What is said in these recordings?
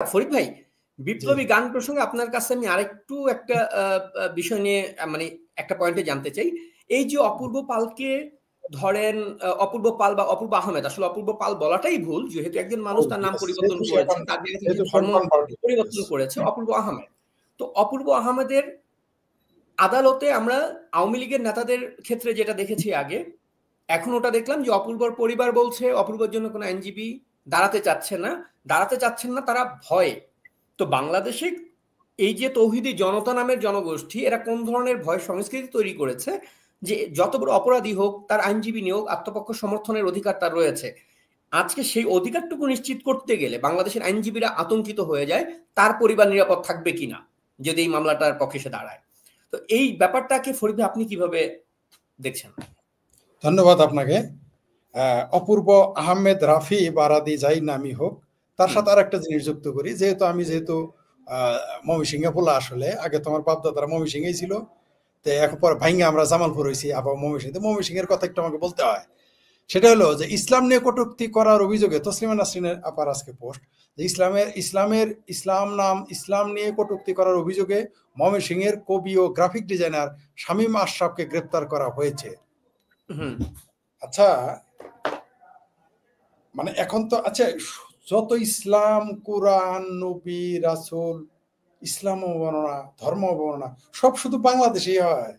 ফরিদ ভাই, বিপ্লবী গান প্রসঙ্গে আপনার কাছে আমি আরেকটু একটা বিষয় নিয়ে মানে একটা পয়েন্টে জানতে চাই। এই যে অপূর্ব পালকে ধরেন, অপূর্ব পাল বা অপূর্ব আহমেদ, আসলে অপূর্ব পাল বলাটাই ভুল, যেহেতু একজন মানুষ তার নাম পরিবর্তন করেছে, তার জায়গা থেকে ধর্ম পরিবর্তন করেছে অপূর্ব আহমেদ। তো অপূর্ব আহমেদের আদালতে আমরা আওয়ামী লীগের নেতাদের ক্ষেত্রে যেটা দেখেছি আগে, এখন ওটা দেখলাম যে অপূর্বর পরিবার বলছে অপূর্বর জন্য কোনো আইনজীবী দাঁড়াতে চাচ্ছেন না তারা ভয়ে। তো বাংলাদেশে এই যে তৌহিদি জনতা নামের জনগোষ্ঠী, এরা কোন ধরনের ভয় সংস্কৃতি তৈরি করেছে যে যত বড় অপরাধী হোক তার আইনজীবী নিয়োগ, আত্মপক্ষ সমর্থনের অধিকার তার রয়েছে। আজকে সেই অধিকারটুকু নিশ্চিত করতে গেলে বাংলাদেশের আইনজীবীরা আতঙ্কিত হয়ে যায় তার পরিবার নিরাপদ থাকবে কিনা যদি এই মামলাটার পক্ষে সে দাঁড়ায়। তো এই ব্যাপারটাকে ফরিদ ভাই আপনি কিভাবে দেখছেন? ধন্যবাদ আপনাকে। অপূর্ব আহমেদ রাফি বারাদি যাই নামই হোক, তার সাথে আর একটা জিনিস যুক্ত করি। যেহেতু ময়মনসিংহে বলা, আসলে আগে তোমার বাপদাদারা ময়মনসিংহেই ছিল, তো এখন পরে ভাইঙ্গে আমরা জামালপুর হয়েছি, আবার ময়মনসিংহের কথা একটু আমাকে বলতে হয়। সেটা হলো যে ইসলাম নিয়ে কটূক্তি করার অভিযোগে তসলিমা নাসরিনের আপার আজকে পোস্ট যে ইসলাম নিয়ে কটূক্তি করার অভিযোগে ময়মনসিংহের কবি ও গ্রাফিক ডিজাইনার শামীম আশরাফকে গ্রেপ্তার করা হয়েছে। আচ্ছা, মানে এখন তো আচ্ছা, যত ইসলাম, কোরআন, নবী, রাসূল, ইসলাম বর্ণনা, ধর্ম বর্ণনা সব শুধু বাংলাদেশেই হয়,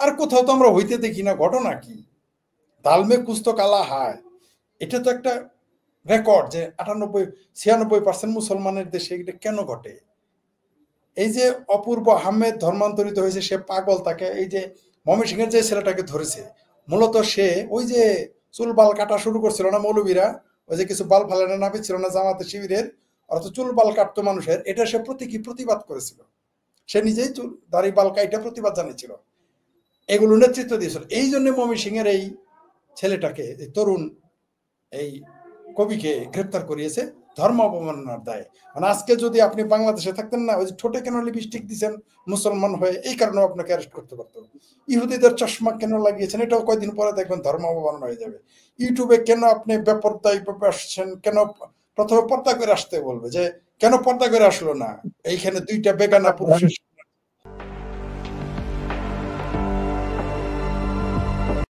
আর কোথাও তো আমরা হইতে দেখি না। ঘটনা কি? দালমে কুস্ত কালা হায়, এটা তো একটা রেকর্ড যে 96% মুসলমানের দেশে এটা কেন ঘটে? এই যে অপূর্ব আহমেদ ধর্মান্তরিত হয়েছে, সে পাগল, তাকে এই যে ময়মনসিংহের যে ছেলেটাকে ধরেছে, মূলত সে ওই যে চুল বাল কাটা শুরু করছিল না মৌলবীরা, ওই যে কিছু বাল ফালানো নাবি ছিল না জামাতে শিবিরের, অর্থাৎ চুল বাল কাটতো মানুষের, এটা সে প্রতিবাদ করেছিল। সে নিজেই চুল দাড়ি বাল কাইটা প্রতিবাদ জানিয়েছিল, এগুলো নেতৃত্ব দিয়েছিল। এই জন্য ময়মনসিংহের এই ছেলেটাকে, এই তরুণ এই কবিকে গ্রেপ্তার করিয়েছে ধর্ম অবমাননার দায়ে। মানে আজকে যদি আপনি বাংলাদেশে থাকতেন না, ওই যে ঠোঁটে কেন লিপস্টিক দিয়েছেন মুসলমান হয়ে, এই কারণে আপনাকে অ্যারেস্ট করতে পারতো। ইহুদিদের চশমা কেন লাগিয়েছেন, এটাও কয়েকদিন পরে দেখবেন ধর্ম অবমাননা হয়ে যাবে। ইউটিউবে কেন আপনি বেপরদায় আসছেন, কেন প্রথমে পর্দা করে আসতে বলবে, যে কেন পর্দা করে আসলো না, এইখানে দুইটা বেগানা পুরুষের